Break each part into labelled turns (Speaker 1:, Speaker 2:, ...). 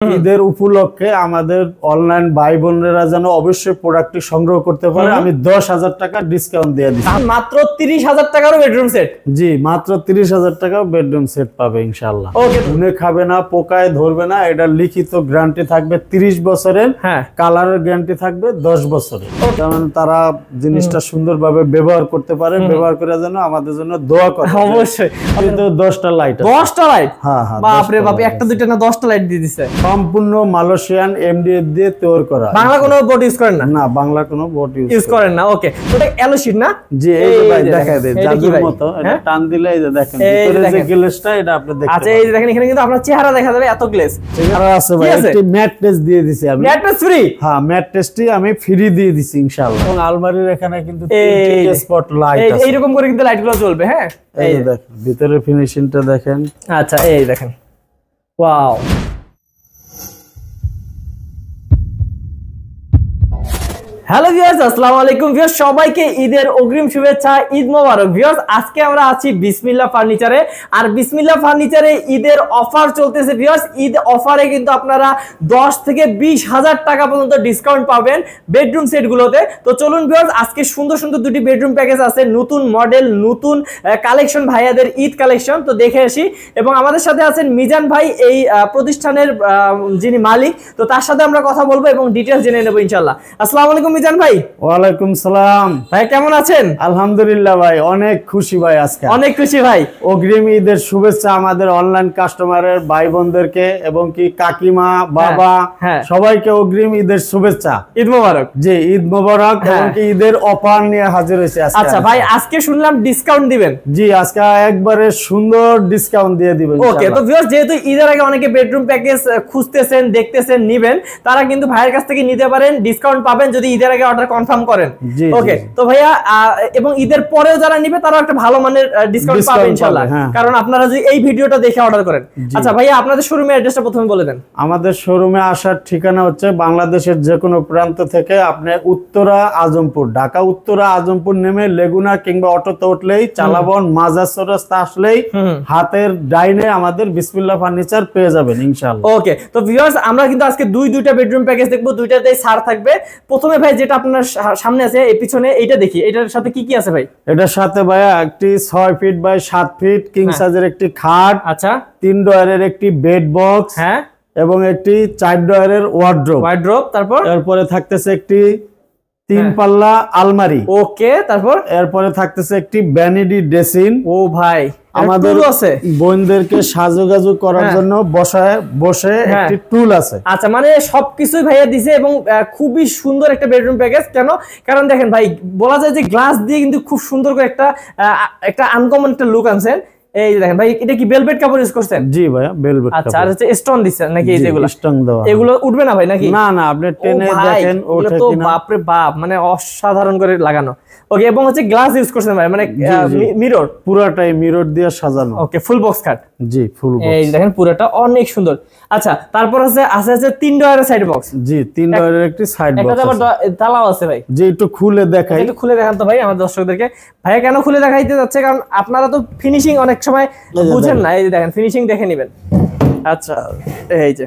Speaker 1: ঈদের উপলক্ষে আমাদের অনলাইন ভাই বোনেরা যেন অবশ্যই প্রোডাক্টটি সংগ্রহ করতে পারে, আমি 10,000 টাকা ডিসকাউন্ট দিয়ে দিচ্ছি।
Speaker 2: মাত্র 30,000 টাকার বেডরুম সেট।
Speaker 1: জি, মাত্র 30,000 টাকা বেডরুম সেট পাবে ইনশাআল্লাহ। ঘুনে খাবে না, পোকায় ধরবে না, এটা লিখিত গ্যারান্টি থাকবে 30 বছরের, কালারের গ্যারান্টি থাকবে 10 বছরের। কারণ তারা জিনিসটা সুন্দরভাবে ব্যবহার করতে পারে, ব্যবহার করে যেন আমাদের জন্য দোয়া করে।
Speaker 2: অবশ্যই।
Speaker 1: কিন্তু 10টা লাইট,
Speaker 2: 10টা লাইট,
Speaker 1: হ্যাঁ হ্যাঁ,
Speaker 2: বাপ রে বাপ, একটা দুইটা না 10টা লাইট দিয়ে দিছে।
Speaker 1: সম্পূর্ণ মালয়েশিয়ান এমডিএফ দিয়ে তৈরি করা।
Speaker 2: বাংলা কোনো বোর্ড ইউজ করেন না?
Speaker 1: না, বাংলা কোনো বোর্ড
Speaker 2: ইউজ করেন না। ওকে, ওটা অ্যালো শীট না?
Speaker 1: জি, এই যে ভাই দেখায় দেন জাদুর মতো, এটা টান দিলে এই যে দেখেন ভিতরে যে গ্লেজটা, এটা আপনি দেখতে পাচ্ছেন।
Speaker 2: আচ্ছা, এই যে দেখেন এখানে কিন্তু আপনার চেহারা দেখা যাবে, এত গ্লেজ
Speaker 1: চেহারা আছে ভাই। একটি ম্যাট টেস্ট দিয়ে দিছি আমি।
Speaker 2: Mat test free?
Speaker 1: হ্যাঁ, ম্যাট টেস্টই আমি ফ্রি দিয়ে দিছি ইনশাআল্লাহ। এবং আলমারির এখানে কিন্তু 3টি স্পট লাইট আছে,
Speaker 2: এই রকম করে কিন্তু লাইটগুলো জ্বলবে। হ্যাঁ,
Speaker 1: এই দেখেন ভিতরের ফিনিশিংটা দেখেন।
Speaker 2: আচ্ছা, এই দেখেন, ওয়াও। হ্যালো ভিউয়ার্স, আসসালামু আলাইকুম ভিউয়ার্স, সবাইকে ঈদের অগ্রিম শুভেচ্ছা, ঈদ মোবারক ভিউয়ার্স। আজকে আমরা আছি বিসমিল্লাহ ফার্নিচারে, আর বিসমিল্লাহ ফার্নিচারে ঈদের অফার চলতেছে ভিউয়ার্স। ঈদ অফারে কিন্তু আপনারা 10 থেকে 20,000 টাকা পর্যন্ত ডিসকাউন্ট পাবেন বেডরুম সেটগুলোতে। তো চলুন ভিউয়ার্স, আজকে সুন্দর সুন্দর দুটি বেডরুম প্যাকেজ আছে, নতুন মডেল, নতুন কালেকশন, ভাইয়াদের ঈদ কালেকশন, তো দেখে আসি। এবং আমাদের সাথে আছেন মিজান ভাই, এই প্রতিষ্ঠানের যিনি মালিক, তো তার সাথে আমরা কথা বলবো এবং ডিটেইলস জেনে নেবো ইনশাআল্লাহ। আসসালামু আলাইকুম মিজান ভাই।
Speaker 1: ওয়ালাইকুম সালাম
Speaker 2: ভাই, কেমন আছেন?
Speaker 1: আলহামদুলিল্লাহ ভাই, অনেক খুশি ভাই আজকে।
Speaker 2: অনেক খুশি ভাই।
Speaker 1: অগ্রিম ঈদের শুভেচ্ছা আমাদের অনলাইন কাস্টমারের ভাই বোনদেরকে এবং কি কাকিমা বাবা সবাইকে অগ্রিম ঈদের শুভেচ্ছা,
Speaker 2: ঈদ মোবারক।
Speaker 1: জি, ঈদ মোবারক। এবং কি ঈদের অফার নিয়ে হাজির হয়েছে আজকে।
Speaker 2: আচ্ছা ভাই, আজকে শুনলাম ডিসকাউন্ট দিবেন?
Speaker 1: জি, আজকে একবারে সুন্দর ডিসকাউন্ট দিয়ে দিবেন।
Speaker 2: ওকে, তো ভিউয়ার্স, যেহেতু ঈদের আগে অনেকে বেডরুম প্যাকেজ খুঁজতেছেন, দেখতেছেন, নেবেন, তারা কিন্তু ভাইয়ের কাছ থেকে নিতে পারেন, ডিসকাউন্ট পাবেন যদি ঈদের আগে অর্ডার কনফার্ম করেন। ওকে, তো ভাইয়া, এবং ঈদের পরেও যারা নিবে তারাও একটা ভালো মানের ডিসকাউন্ট পাবে ইনশাআল্লাহ, কারণ আপনারা যদি এই ভিডিওটা দেখে অর্ডার করেন। আচ্ছা ভাইয়া, আপনাদের শোরুমের অ্যাড্রেসটা প্রথমে বলে দেন।
Speaker 1: আমাদের শোরুমে আসার ঠিকানা হচ্ছে বাংলাদেশের যে কোনো প্রান্ত থেকে আপনি উত্তরা আজমপুর, ঢাকা উত্তরা আজমপুর নেমে লেগুনা কিংবা অটোতে উঠলেই চালাবন মাজার রাস্তা আসলেই হাতের ডাইনে আমাদের বিসমিল্লাহ ফার্নিচার পেয়ে যাবেন ইনশাআল্লাহ।
Speaker 2: ওকে, তো ভিউয়ার্স, আমরা কিন্তু আজকে দুইটা বেডরুম প্যাকেজ দেখবো, দুইটাতেই ছাড় থাকবে। প্রথমে ভাই যেটা আপনার সামনে আছে, এই পিছনে এইটা দেখি, এটার সাথে কি কি আছে ভাই?
Speaker 1: এটার সাথে ভাইয়া একটি 6 ফিট বাই 7 ফিট কিং সাইজের একটি খাট,
Speaker 2: আচ্ছা,
Speaker 1: 3 ডয়ারের একটি বেড বক্স,
Speaker 2: হ্যাঁ,
Speaker 1: এবং একটি 4 ডয়ারের ওয়ার্ড্রোব। তারপরে থাকতেছে একটি 3 পাল্লা আলমারি।
Speaker 2: ওকে,
Speaker 1: এরপরে থাকতেছে একটি ভ্যানিটি ড্রেসিং।
Speaker 2: ও ভাই,
Speaker 1: আমাদের বোনদেরকে সাজুগাজু করার জন্য বসে একটি টুল আছে।
Speaker 2: আচ্ছা, মানে সবকিছুই ভাইয়া দিছে এবং খুবই সুন্দর একটা বেডরুম প্যাকেজ। কারণ দেখেন ভাই, বলা যায় যে গ্লাস দিয়ে কিন্তু খুব সুন্দর করে একটা আনকমন একটা লুক আনছেন। এই দেখেন ভাই, এটা কি ভেলভেট কাপড় ইউজ করছেন?
Speaker 1: জি ভাইয়া, ভেলভেট কাপড়।
Speaker 2: আচ্ছা, আর হচ্ছে স্টোন দিছেন নাকি? এই যেগুলো
Speaker 1: স্টোন দেওয়া,
Speaker 2: এগুলো উঠবে না ভাই নাকি?
Speaker 1: না না, আপনি টেনে দেখেন ওঠে কিনা।
Speaker 2: বাপ রে বাপ, মানে অসাধারণ করে লাগানো। ওকে, এবং হচ্ছে গ্লাস ইউজ করছেন ভাই, মানে মিরর,
Speaker 1: পুরোটাই মিরর দিয়ে সাজানো।
Speaker 2: ওকে, ফুল বক্স কাট।
Speaker 1: জি, ফুল বক্স।
Speaker 2: এই দেখেন পুরোটা অনেক সুন্দর। আচ্ছা, তারপর আছে 3 ডয়ারের সাইড বক্স।
Speaker 1: জি, 3 ডয়ারের একটি সাইড বক্স।
Speaker 2: এটা আবার তালাও আছে ভাই।
Speaker 1: জি, একটু খুলে দেখাই।
Speaker 2: একটু খুলে দেখান তো ভাই আমাদের দর্শকদেরকে। ভাইয়া কেন খুলে দেখাইতে যাচ্ছে? কারণ আপনারা তো ফিনিশিং অনেক সময় বুঝেন না। এই দেখেন, ফিনিশিং দেখে নেবেন। আচ্ছা, এই যে,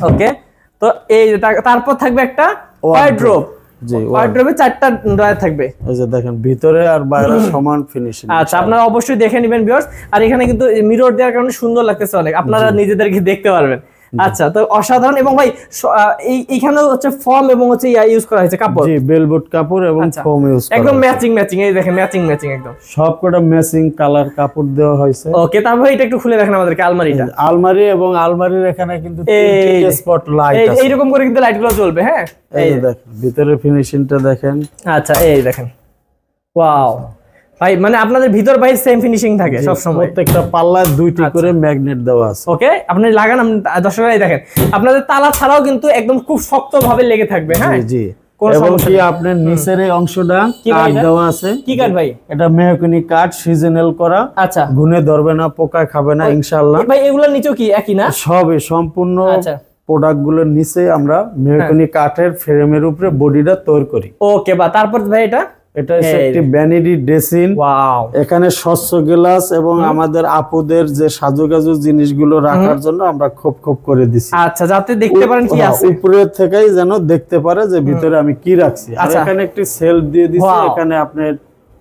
Speaker 2: ওকে, তো এই যে তারপর থাকবে একটা ওয়ার্ড্রোব। জি, ওয়ার্ড্রোবে 4টা ডয়ার থাকবে।
Speaker 1: এই যে দেখেন, ভিতরে আর বাইরে সমান ফিনিশিং।
Speaker 2: আচ্ছা, আপনারা অবশ্যই দেখে নেবেন ভিউয়ার্স। আর এখানে কিন্তু মিরর দেওয়ার কারণে সুন্দর লাগতেছে অনেক, আপনারা নিজেদেরকে দেখতে পারবেন। আচ্ছা, তো অসাধারণ। এবং ভাই, এইখানে হচ্ছে ফর্ম এবং হচ্ছে ইউজ করা হয়েছে কাপড়।
Speaker 1: জি, ভেলভেট কাপড় এবং ফর্ম ইউজ করা,
Speaker 2: একদম ম্যাচিং। এই দেখেন, ম্যাচিং একদম
Speaker 1: সবকটা ম্যাচিং কালার কাপড় দেওয়া হয়েছে।
Speaker 2: ওকে, তারপর এটা একটু খুলে দেখেন আমাদেরকে, আলমারিটা।
Speaker 1: আলমারি এবং আলমারির এখানে কিন্তু 3টি স্পট লাইট আছে,
Speaker 2: এই রকম করে কিন্তু লাইটগুলো জ্বলবে। হ্যাঁ,
Speaker 1: এই দেখেন ভিতরের ফিনিশিংটা দেখেন।
Speaker 2: আচ্ছা, এই দেখেন, ওয়াও ভাই, মানে আপনাদের ভিতর বাইরে সেম ফিনিশিং থাকে সব সময়।
Speaker 1: প্রত্যেকটা পাল্লায় 2টি করে ম্যাগনেট দেওয়া আছে।
Speaker 2: ওকে, আপনি লাগান, দর্শকরা দেখেন, আপনাদের তালা ছাড়াও কিন্তু একদম খুব শক্ত ভাবে লেগে থাকবে। হ্যাঁ,
Speaker 1: জি, এবং কি আপনার নিচের এই অংশটা কাঠ দেওয়া আছে।
Speaker 2: কি কাঠ ভাই?
Speaker 1: এটা মেহগনি কাঠ, সিজনাল করা।
Speaker 2: আচ্ছা,
Speaker 1: ঘুনে ধরবে না, পোকায় খাবে না ইনশাআল্লাহ।
Speaker 2: ভাই, এগুলোর নিচেও কি একই না?
Speaker 1: সবই সম্পূর্ণ প্রোডাক্ট গুলোর নিচে আমরা মেহগনি কাঠের ফ্রেমের উপরে বডিটা তৈরি করি।
Speaker 2: ওকে, বা তারপর ভাই
Speaker 1: এটা হচ্ছে একটি ভ্যানিটি ড্রেসিং।
Speaker 2: ওয়াও,
Speaker 1: এখানে স্বচ্ছ গ্লাস এবং আমাদের আপুদের যে সাজুগাজু জিনিসগুলো রাখার জন্য আমরা খোপ খোপ করে দিছি।
Speaker 2: আচ্ছা, যাতে দেখতে পারেন কি আছে,
Speaker 1: উপরে থেকেই যেন দেখতে পারে যে ভিতরে আমি কি রাখছি। আর এখানে একটি সেলফ দিয়ে দিছি, এখানে আপনার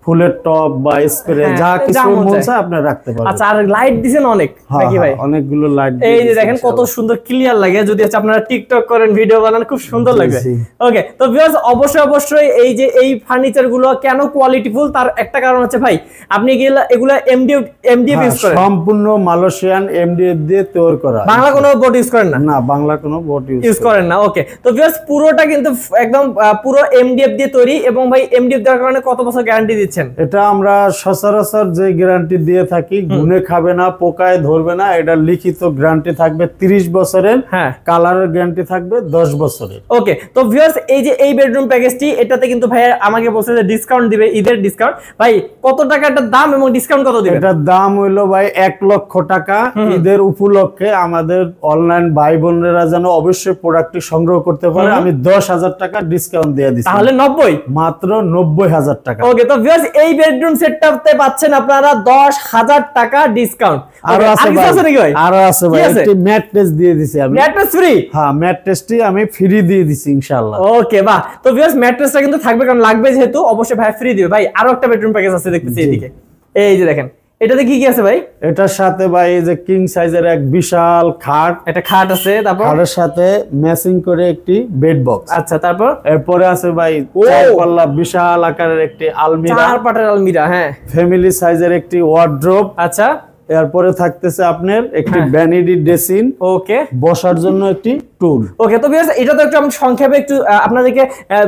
Speaker 1: ফুলের টপ বা স্প্রে যা কিছু মন চায় আপনি রাখতে পারবেন।
Speaker 2: আচ্ছা, আর লাইট দিবেন অনেক নাকি ভাই?
Speaker 1: অনেকগুলো লাইট।
Speaker 2: এই যে দেখেন কত সুন্দর ক্লিয়ার লাগে, যদি আপনারা টিকটক করেন, ভিডিও বানান, খুব সুন্দর লাগবে। ওকে, তো ভিউয়ার্স অবশ্যই এই যে এই ফার্নিচার গুলো কেন কোয়ালিটিফুল, তার একটা কারণ হচ্ছে ভাই আপনি এগুলো এমডিএফ ইউজ করেন,
Speaker 1: সম্পূর্ণ মালয়েশিয়ান এমডিএফ দিয়ে তৈরি করা।
Speaker 2: বাংলা কোনো বোর্ড ইউজ করেন না? না,
Speaker 1: বাংলা কোনো বোর্ড
Speaker 2: ইউজ করেন না। ওকে, তো ভিউয়ার্স পুরোটা কিন্তু একদম পুরো এমডিএফ দিয়ে তৈরি, এবং ভাই এমডিএফ দেওয়ার কারণে কত বছর গ্যারান্টি দিচ্ছেন?
Speaker 1: এটা আমরা সচরাচর যে গ্যারান্টি দিয়ে থাকি, গুনে খাবে না, পোকায় ধরবে না, এটা লিখিত গ্যারান্টি থাকবে 30 বছরের।
Speaker 2: হ্যাঁ,
Speaker 1: কালারের গ্যারান্টি থাকবে 10 বছরের।
Speaker 2: ওকে, তো ভিউয়ার্স এই যে এই বেডরুম প্যাকেজটি, এটাতে কিন্তু ভাই আমাকে বলছে যে ডিসকাউন্ট দিবে, ঈদের ডিসকাউন্ট। ভাই কত টাকা এটার দাম এবং ডিসকাউন্ট কত দিবেন?
Speaker 1: এটার দাম হইলো ভাই 1 লক্ষ টাকা। ঈদের উপলক্ষে আমাদের অনলাইন ভাই বোনেরা যেন অবশ্যই প্রোডাক্টটি সংগ্রহ করতে পারে, আমি 10,000 টাকা ডিসকাউন্ট দিয়ে দিচ্ছি।
Speaker 2: তাহলে 90,
Speaker 1: মাত্র 90,000 টাকা।
Speaker 2: ওকে, তো ভিউয়ার্স এই বেডরুম সেটটাতে পাচ্ছেন আপনারা 10,000 টাকা ডিসকাউন্ট।
Speaker 1: আরো আছে নাকি ভাই? আরো আছে ভাই, একটি ম্যাট্রেস দিয়ে দিছি আমি।
Speaker 2: Mattress free? হ্যাঁ,
Speaker 1: ম্যাট্রেসটি আমি ফ্রি দিয়ে দিছি ইনশাআল্লাহ।
Speaker 2: ওকে, বাহ। তো ভিউয়ার্স ম্যাট্রেসটা কিন্তু থাকবে, কারণ লাগবে যেহেতু, অবশ্যই ভাই ফ্রি দিবে। ভাই আরো একটা বেডরুম প্যাকেজ আছে দেখতেছি এদিকে, এই যে দেখেন, এটাতে কি কি আছে ভাই?
Speaker 1: এটার সাথে ভাই এই যে কিং সাইজের এক বিশাল খাট,
Speaker 2: একটা খাট আছে, তারপর
Speaker 1: খাটের সাথে ম্যাচিং করে একটি বেড বক্স।
Speaker 2: আচ্ছা, তারপর
Speaker 1: এরপরে আছে ভাই 4 পাল্লা বিশাল আকারের একটি আলমিরা,
Speaker 2: 4 পাটের আলমিরা। হ্যাঁ,
Speaker 1: ফ্যামিলি সাইজের একটি ওয়ার্ড্রোব।
Speaker 2: আচ্ছা,
Speaker 1: এরপরে থাকতেছে আপনার একটি ভ্যানিটি ড্রেসিং।
Speaker 2: ওকে,
Speaker 1: বসার জন্য একটি টুল।
Speaker 2: ওকে, তো ভিউয়ার্স এটা তো একটু আমি সংক্ষেপে একটু আপনাদেরকে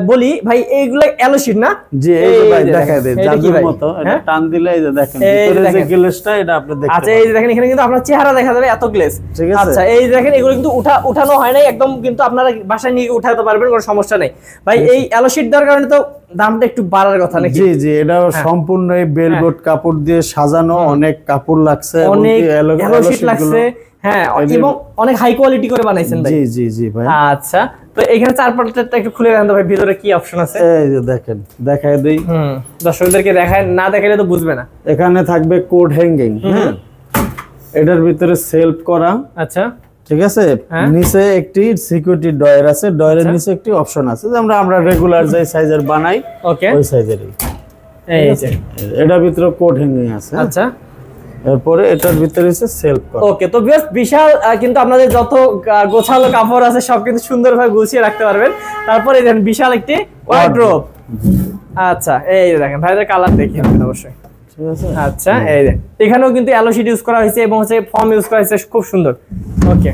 Speaker 2: বলি ভাই, এইগুলো অ্যালো শীট না?
Speaker 1: জি, এই যে ভাই দেখায় দেন জাদুর মতো, এটা টান দিলে এই যে দেখেন ভিতরে যে গ্লেজটা, এটা আপনি দেখতে পাচ্ছেন।
Speaker 2: আচ্ছা, এই যে দেখেন এখানে কিন্তু আপনার চেহারা দেখা যাবে, এত গ্লেজ।
Speaker 1: ঠিক আছে।
Speaker 2: আচ্ছা, এই দেখেন এগুলো কিন্তু উঠানো হয় নাই একদম, কিন্তু আপনারা বাসায় নিয়ে উঠাতে পারবেন, কোনো সমস্যা নেই ভাই। এই অ্যালো শীট দেওয়ার কারণে তো দামটা একটু বাড়ার কথা নাকি?
Speaker 1: জি জি, এটা সম্পূর্ণ এই বেলবোর্ড কাপড় দিয়ে সাজানো, অনেক কাপড় লাগছে,
Speaker 2: অনেক অ্যালো শীট লাগছে। হ্যাঁ, এবং অনেক হাই কোয়ালিটি করে বানাইছেন ভাই।
Speaker 1: জি জি জি ভাই।
Speaker 2: আচ্ছা, তো এখানে 4 পাটেরটা একটু খুলে দেন তো ভাই, ভিতরে কি অপশন আছে?
Speaker 1: এই যে দেখেন, দেখায় দেই।
Speaker 2: দর্শকদেরকে দেখায়, না দেখাইলে তো বুঝবে না।
Speaker 1: এখানে থাকবে কোড হ্যাঙ্গিং। হ্যাঁ, এটার ভিতরে সেলফ করা।
Speaker 2: আচ্ছা,
Speaker 1: ঠিক আছে। নিচে একটি সিকিউরিটি ডয়ার আছে, ডয়ারের নিচে একটি অপশন আছে, যে আমরা রেগুলার যে সাইজের বানাই ওই সাইজেরই।
Speaker 2: এই যে
Speaker 1: এটার ভিতরে কোড হ্যাঙ্গিং আছে।
Speaker 2: আচ্ছা,
Speaker 1: এরপরে এটার ভিতরে আছে সেলফ করা।
Speaker 2: ওকে, তো বেশ বিশাল, কিন্তু আপনাদের যত গোছালো কাপড় আছে সব কিন্তু সুন্দরভাবে গুছিয়ে রাখতে পারবেন। তারপরে দেখেন বিশাল একটি ওয়ার্ড্রোব। আচ্ছা, এই দেখেন ভাইদের কালার দেখি আপনি অবশ্যই। ঠিক আছে। আচ্ছা, এই যে এখানেও কিন্তু অ্যালো শীট ইউজ করা হয়েছে এবং হচ্ছে ফর্ম ইউজ করা হয়েছে, খুব সুন্দর। ওকে,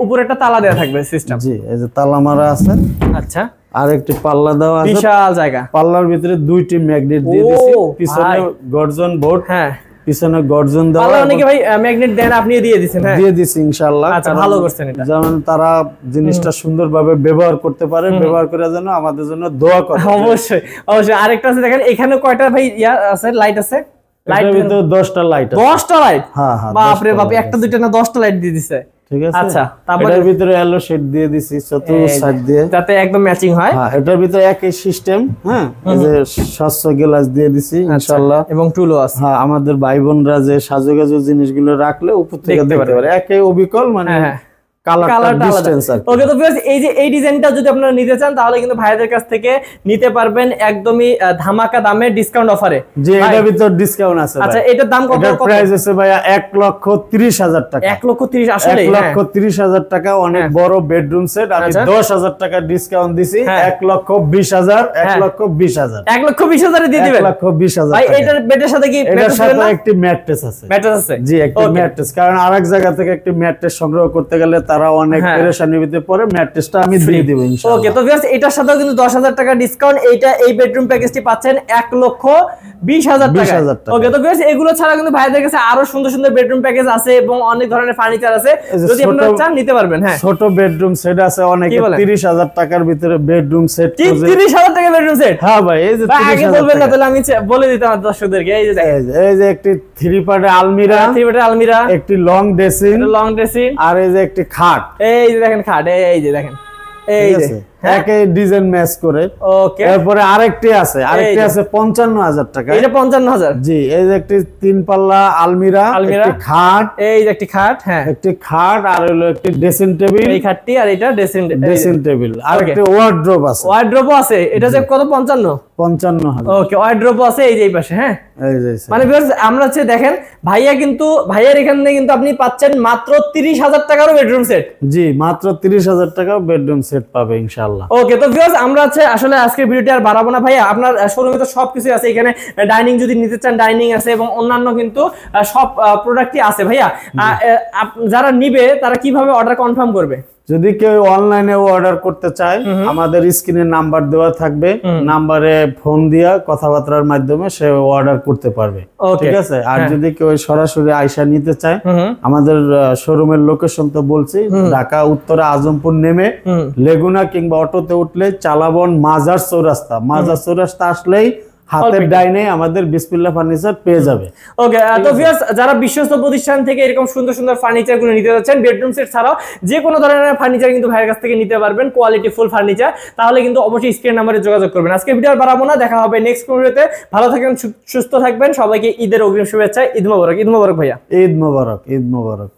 Speaker 2: উপরে একটা তালা দেওয়া থাকবে সিস্টেম।
Speaker 1: জি, এই যে তালা মারা আছে।
Speaker 2: আচ্ছা,
Speaker 1: আর একটি পাল্লা দেওয়া আছে,
Speaker 2: বিশাল জায়গা।
Speaker 1: পাল্লার ভিতরে 2টি ম্যাগনেট দিয়ে দিয়েছি, পিছনে গর্জন বোর্ড। হ্যাঁ, পিছনে গর্জন দেওয়া।
Speaker 2: পাল্লা অনেকে ভাই ম্যাগনেট দেন, আপনি দিয়ে দিয়েছেন? হ্যাঁ,
Speaker 1: দিয়ে দিছি ইনশাআল্লাহ।
Speaker 2: আচ্ছা, ভালো করছেন এটা,
Speaker 1: যেমন তারা জিনিসটা সুন্দরভাবে ব্যবহার করতে পারে, ব্যবহার করে যেন আমাদের জন্য দোয়া করে।
Speaker 2: অবশ্যই অবশ্যই। আরেকটা আছে দেখেন, এখানে কয়টা ভাই আছে, লাইট আছে?
Speaker 1: লাইটের ভিতরে 10টা লাইট আছে।
Speaker 2: 10টা লাইট?
Speaker 1: হ্যাঁ হ্যাঁ,
Speaker 2: বাপ রে বাপ, একটা দুইটা না 10টা লাইট দিয়ে দিছে।
Speaker 1: ঠিক আছে।
Speaker 2: আচ্ছা, তারপর
Speaker 1: এর ভিতরে অ্যালো শেড দিয়ে দিছি চতুর্থ সাইড দিয়ে,
Speaker 2: যাতে একদম ম্যাচিং হয়।
Speaker 1: হ্যাঁ, এটার ভিতরে একই সিস্টেম। হ্যাঁ, এই যে স্বচ্ছ গ্লাস দিয়ে দিছি ইনশাআল্লাহ,
Speaker 2: এবং টুলও আছে।
Speaker 1: হ্যাঁ, আমাদের ভাই বোনরা যে সাজুগাজু জিনিসগুলো রাখলে উপর থেকে দেখতে পারে, একই অবিকল, মানে কালারটা ডিসটেন্স আছে।
Speaker 2: ওকে, তো ভিউয়ার্স এই যে এই ডিজাইনটা যদি আপনারা নিতে চান, তাহলে কিন্তু ভাইদের কাছ থেকে নিতে পারবেন একদমই ধামাকা দামে, ডিসকাউন্ট অফারে।
Speaker 1: জি, এটার ভিতর ডিসকাউন্ট আছে।
Speaker 2: আচ্ছা, এটার দাম কত?
Speaker 1: এটার প্রাইস আছে ভাইয়া 1,30,000 টাকা।
Speaker 2: 1,30,000? আসলে
Speaker 1: 1,30,000 টাকা, অনেক বড় বেডরুম সেট। আমি 10,000 টাকা ডিসকাউন্ট দিছি, 1,20,000, 1,20,000,
Speaker 2: 1,20,000 এ দিয়ে দিবেন।
Speaker 1: 1,20,000
Speaker 2: ভাই এটার বেডের সাথে কি
Speaker 1: এটার সাথে একটি ম্যাট্রেস আছে?
Speaker 2: ম্যাট্রেস আছে?
Speaker 1: জি, একটি ম্যাট্রেস, কারণ আরেক জায়গা থেকে একটি ম্যাট্রেস সংগ্রহ করতে গেলে তারা অনেক পেরেশানির ভিতরে পড়ে, ম্যাট্রেসটা আমি দিয়ে দেব ইনশাআল্লাহ।
Speaker 2: ওকে, তো ভিউয়ার্স এটার সাথেও কিন্তু 10,000 টাকা ডিসকাউন্ট। এই বেডরুম প্যাকেজটি পাচ্ছেন 1,20,000 টাকা। ওকে, তো ভিউয়ার্স এগুলো ছাড়া কিন্তু ভাইদের কাছে আরো সুন্দর সুন্দর বেডরুম প্যাকেজ আছে এবং অনেক ধরনের ফার্নিচার আছে, যদি আপনারা চান নিতে পারবেন। হ্যাঁ,
Speaker 1: ছোট বেডরুম সেট আছে অনেক, 30,000 টাকার ভিতরে বেডরুম সেট।
Speaker 2: 30,000 টাকা বেডরুম সেট?
Speaker 1: হ্যাঁ ভাই, এই যে
Speaker 2: আগে বলবেন না, তাহলে আমি বলে দিতাম দর্শকদেরকে। এই যে দেখেন,
Speaker 1: এই যে একটি 3 পার্টের আলমিরা, একটি লং ড্রেসিং,
Speaker 2: আর এই যে
Speaker 1: একটি খাট।
Speaker 2: এই যে দেখেন খাট, এই যে দেখেন, এই যে
Speaker 1: একই ডিজাইন ম্যাচ করে।
Speaker 2: ওকে,
Speaker 1: এরপরে আরেকটি আছে 55,000 টাকা।
Speaker 2: এটা 55,000।
Speaker 1: জি, এই যে একটি 3 পাল্লা আলমিরা, একটি খাট,
Speaker 2: এই যে একটি খাট, হ্যাঁ
Speaker 1: একটি খাট, আর হলো একটি ড্রেসিং টেবিল,
Speaker 2: এই খাটটি, আর এটা ড্রেসিং
Speaker 1: টেবিল, আর একটি ওয়ার্ড্রোব আছে।
Speaker 2: ওয়ার্ড্রোব আছে, এটা যে কত?
Speaker 1: 55,000।
Speaker 2: ওকে, ওয়ার্ড্রোব আছে এই যে এই পাশে। হ্যাঁ,
Speaker 1: এই যে
Speaker 2: মানে ভিউয়ার্স আমরা হচ্ছে দেখেন ভাইয়ার এখানে কিন্তু আপনি পাচ্ছেন মাত্র 30,000 টাকারও বেডরুম সেট।
Speaker 1: জি, মাত্র 30,000 টাকা বেডরুম সেট পাবে ইনশাআল্লাহ।
Speaker 2: ওকে, তো ভিউয়ার্স আমরা আসলে আজকের ভিডিওটি আর বাড়াবো না ভাইয়া। আপনার শোরুমে তো সবকিছু আছে, এখানে ডাইনিং যদি নিতে চান ডাইনিং আছে, এবং অন্যান্য কিন্তু সব প্রোডাক্টই আছে ভাইয়া। যারা নিবে তারা কিভাবে অর্ডার কনফার্ম করবে?
Speaker 1: যদি কেউ অনলাইনে অর্ডার করতে চায়, আমাদের স্ক্রিনে নাম্বার দেওয়া থাকবে, নাম্বারে ফোন দিয়া কথাবার্তার মাধ্যমে সে অর্ডার করতে পারবে, ঠিক আছে? আর যদি কেউ সরাসরি আইসা নিতে চায়, আমাদের শোরুমের লোকেশন তো বলছি, ঢাকা উত্তরে আজমপুর নেমে লেগুনা কিংবা অটোতে উঠলে চালাবন মাজার চৌরাস্তা আসলেই হাতের ডাইনে আমাদের বিসমিল্লাহ ফার্নিচার পেয়ে যাবে।
Speaker 2: ওকে, তো ভিউয়ার্স যারা বিশ্বস্ত প্রতিষ্ঠান থেকে এরকম সুন্দর সুন্দর ফার্নিচার গুলো নিতে যাচ্ছেন, বেডরুম সেট ছাড়াও যে কোনো ধরনের ফার্নিচার কিন্তু ভাইয়ের কাছ থেকে নিতে পারবেন, কোয়ালিটি ফুল ফার্নিচার, তাহলে কিন্তু অবশ্যই স্ক্রিন নাম্বারে যোগাযোগ করবেন। আজকে ভিডিও আর বাড়াবো না, দেখা হবে নেক্সট ভিডিওতে। ভালো থাকবেন, সুস্থ থাকবেন, সবাইকে ঈদের অগ্রিম শুভেচ্ছা। ঈদ মোবারক। ঈদ মোবারক ভাইয়া।
Speaker 1: ঈদ মোবারক। ঈদ মোবারক।